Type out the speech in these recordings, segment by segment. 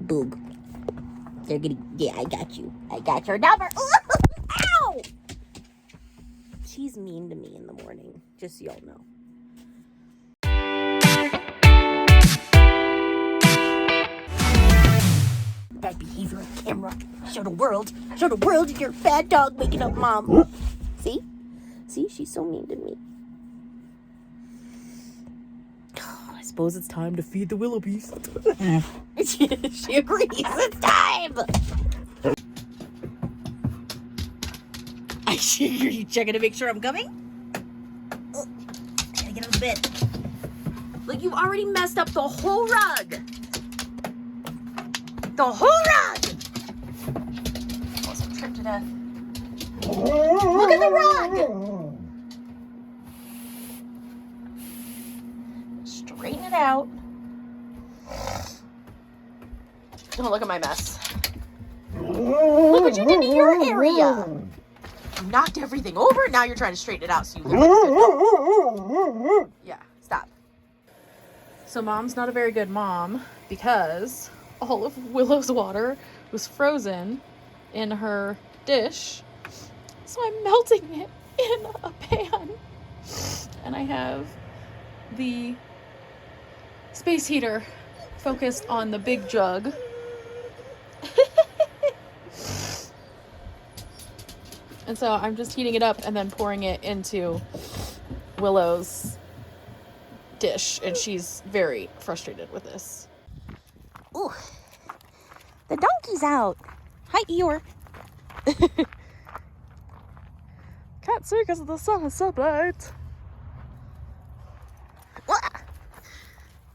Boog. They're gonna, yeah, I got you. I got your number. Ow! She's mean to me in the morning, just so y'all know. Bad behavior on camera. Show the world you're a bad dog waking up mom. See? See, she's so mean to me. I suppose it's time to feed the willoughbys. She agrees. It's time. Are you checking to make sure I'm coming? Oh, I gotta get out of bed. Look, you've already messed up the whole rug. The whole rug. Also tripped to death. Look at the rug. Straighten it out. Oh, look at my mess. Look what you did to your area. You knocked everything over. Now you're trying to straighten it out so you live like a good dog. Yeah, stop. So mom's not a very good mom because all of Willow's water was frozen in her dish. So I'm melting it in a pan. And I have the space heater focused on the big jug. And so I'm just heating it up and then pouring it into Willow's dish. And she's very frustrated with this. Ooh, the donkey's out. Hi, Eeyore. Can't see because the sun is so bright.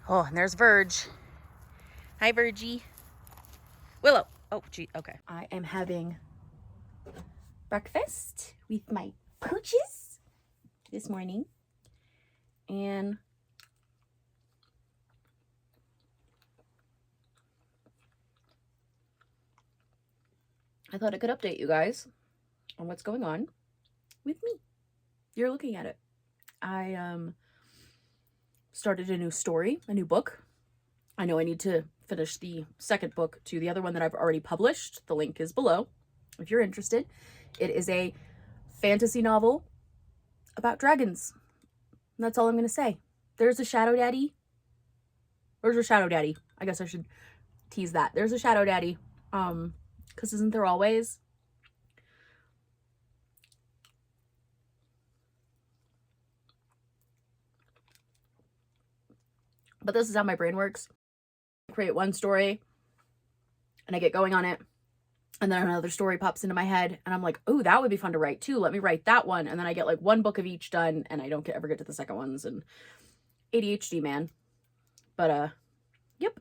Oh, and there's Verge. Hi, Vergie. Willow. Oh, gee, okay. I am having breakfast with my pooches this morning. And I thought I could update you guys on what's going on with me. You're looking at it. I started a new story, a new book. I know I need to finish the second book to the other one that I've already published. The link is below if you're interested. It is a fantasy novel about dragons. And that's all I'm going to say. There's a shadow daddy. Where's your shadow daddy? I guess I should tease that. There's a shadow daddy. Because isn't there always? But this is how my brain works. I create one story and I get going on it. And then another story pops into my head and I'm like, oh, that would be fun to write too. Let me write that one. And then I get like one book of each done and I don't ever get to the second ones. And ADHD, man. But, yep.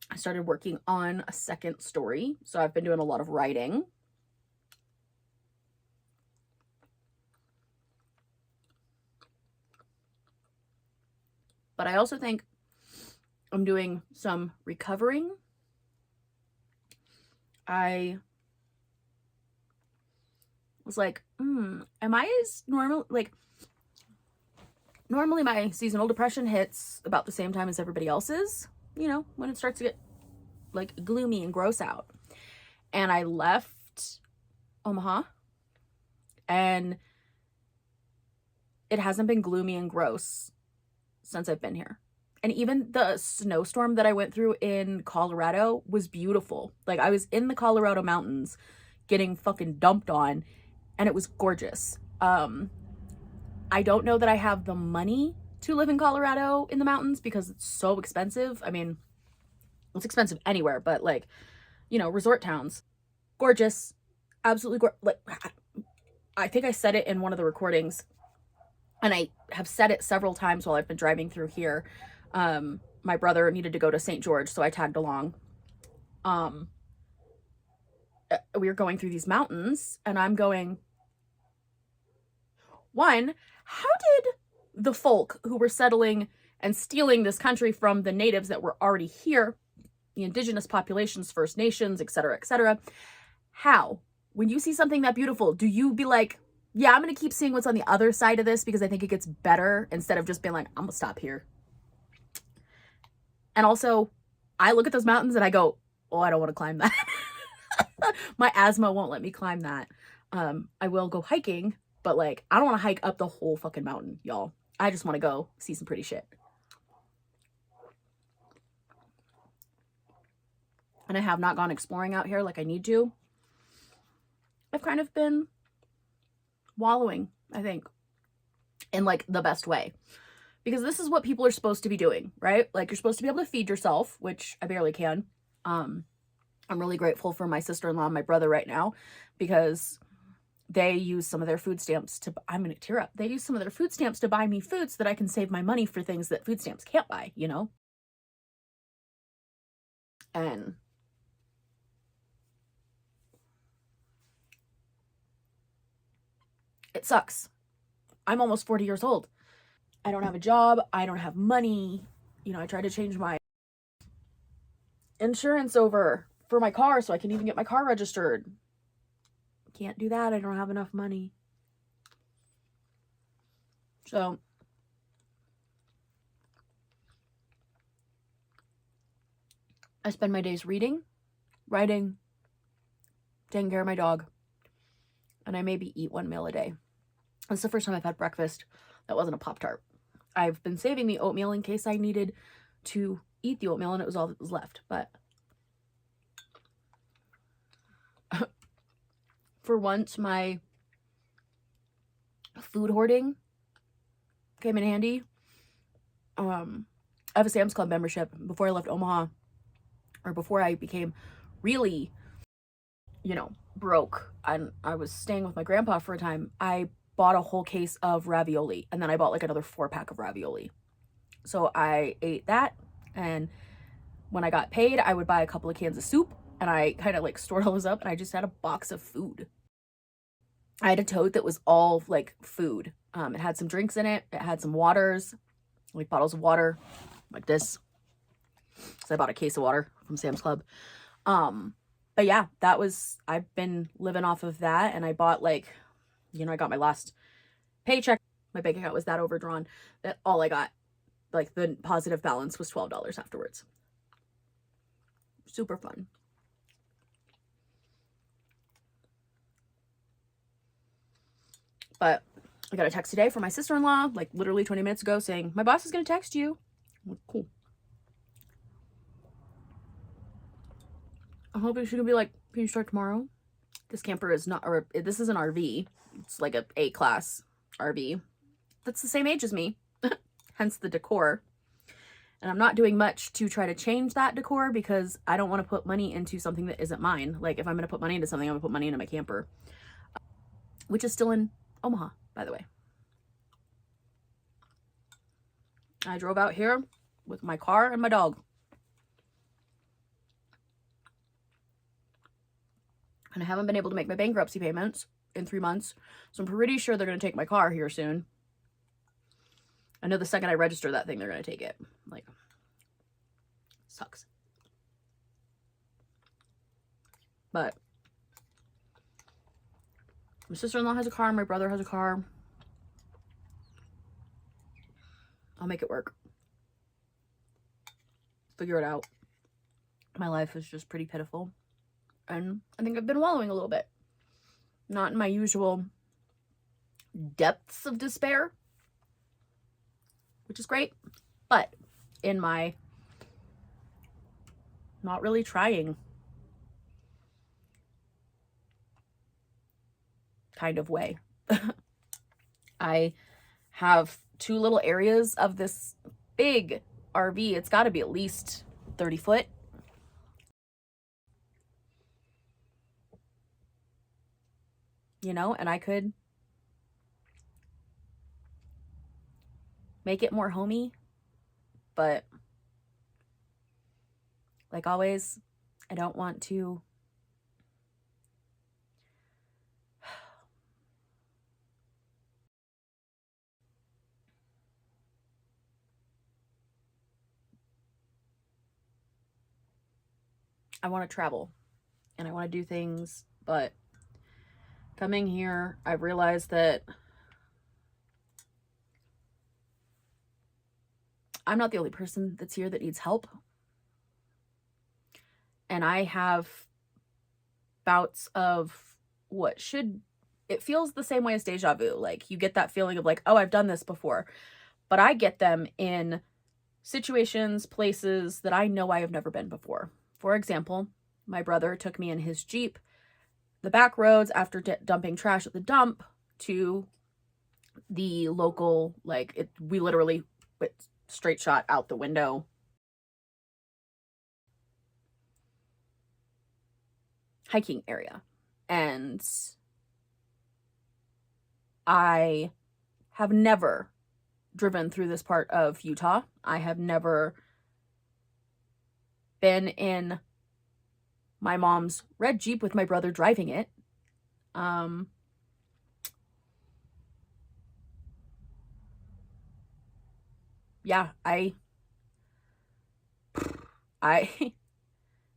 I started working on a second story. So I've been doing a lot of writing. But I also think I'm doing some recovering. I was like, am I as normal? Like, normally my seasonal depression hits about the same time as everybody else's, you know, when it starts to get like gloomy and gross out. And I left Omaha and it hasn't been gloomy and gross since I've been here. And even the snowstorm that I went through in Colorado was beautiful. Like, I was in the Colorado mountains getting fucking dumped on and it was gorgeous. I don't know that I have the money to live in Colorado in the mountains because it's so expensive. I mean, it's expensive anywhere, but like, you know, resort towns. Gorgeous. Absolutely like, I think I said it in one of the recordings and I have said it several times while I've been driving through here. My brother needed to go to St. George, so I tagged along. We were going through these mountains and I'm going, one, how did the folk who were settling and stealing this country from the natives that were already here, the indigenous populations, First Nations, etc., how, when you see something that beautiful, do you be like, yeah, I'm going to keep seeing what's on the other side of this because I think it gets better, instead of just being like, I'm going to stop here. And also, I look at those mountains and I go, oh, I don't want to climb that. My asthma won't let me climb that. I will go hiking, but like, I don't want to hike up the whole fucking mountain, y'all. I just want to go see some pretty shit. And I have not gone exploring out here like I need to. I've kind of been wallowing, I think, in like the best way. Because this is what people are supposed to be doing, right? Like, you're supposed to be able to feed yourself, which I barely can. I'm really grateful for my sister-in-law and my brother right now, because they use some of their food stamps to, I'm gonna tear up. They use some of their food stamps to buy me food so that I can save my money for things that food stamps can't buy, you know? And it sucks. I'm almost 40 years old. I don't have a job. I don't have money. You know, I tried to change my insurance over for my car so I can even get my car registered. Can't do that. I don't have enough money. So I spend my days reading, writing, taking care of my dog, and I maybe eat 1 meal a day. It's the first time I've had breakfast that wasn't a Pop-Tart. I've been saving the oatmeal in case I needed to eat the oatmeal, and it was all that was left. But for once, my food hoarding came in handy. I have a Sam's Club membership. Before I left Omaha, or before I became really, you know, broke, and I was staying with my grandpa for a time, I bought a whole case of ravioli, and then I bought like another 4-pack of ravioli. So I ate that, and when I got paid, I would buy a couple of cans of soup, and I kind of like stored all those up, and I just had a box of food. I had a tote that was all like food. It had some drinks in it. It had some waters, like bottles of water, like this. So I bought a case of water from Sam's Club. But yeah, I've been living off of that, and I bought like, you know, I got my last paycheck. My bank account was that overdrawn that all I got, like the positive balance was $12 afterwards. Super fun. But I got a text today from my sister-in-law, like literally 20 minutes ago, saying, my boss is going to text you. I'm like, cool. I'm hoping she's going to be like, can you start tomorrow? This camper is not, or this is an RV. It's like a A-class RV. That's the same age as me, hence the decor. And I'm not doing much to try to change that decor because I don't want to put money into something that isn't mine. Like, if I'm going to put money into something, I'm going to put money into my camper, which is still in Omaha, by the way. I drove out here with my car and my dog. And I haven't been able to make my bankruptcy payments in 3 months. So I'm pretty sure they're going to take my car here soon. I know the second I register that thing, they're going to take it. Like, sucks. But my sister-in-law has a car. My brother has a car. I'll make it work. Figure it out. My life is just pretty pitiful. And I think I've been wallowing a little bit. Not in my usual depths of despair, which is great, but in my not really trying kind of way. I have 2 little areas of this big RV. It's got to be at least 30 foot. You know, and I could make it more homey, but like always, I don't want to I want to travel and I want to do things, but coming here, I've realized that I'm not the only person that's here that needs help. and I have bouts of it feels the same way as deja vu. Like, you get that feeling of like, oh, I've done this before. But I get them in situations, places that I know I have never been before. For example, my brother took me in his Jeep, the back roads after dumping trash at the dump, to the local, we literally went straight shot out the window. Hiking area. And I have never driven through this part of Utah. I have never been in my mom's red Jeep with my brother driving it. Yeah, I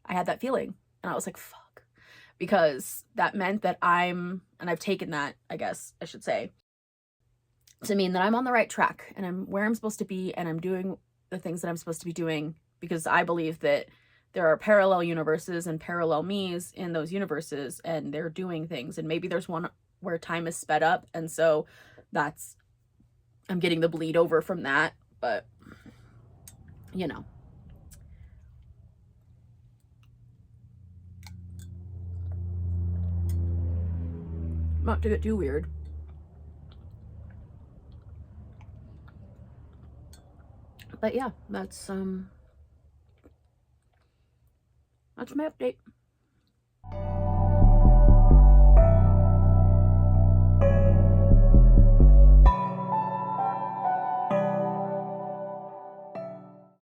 had that feeling, and I was like, fuck, because that meant that and I've taken that, I guess I should say, to mean that I'm on the right track, and I'm where I'm supposed to be, and I'm doing the things that I'm supposed to be doing, because I believe that there are parallel universes and parallel me's in those universes, and they're doing things, and maybe there's one where time is sped up, and so I'm getting the bleed over from that, but, you know. Not to get too weird. But yeah, that's my update.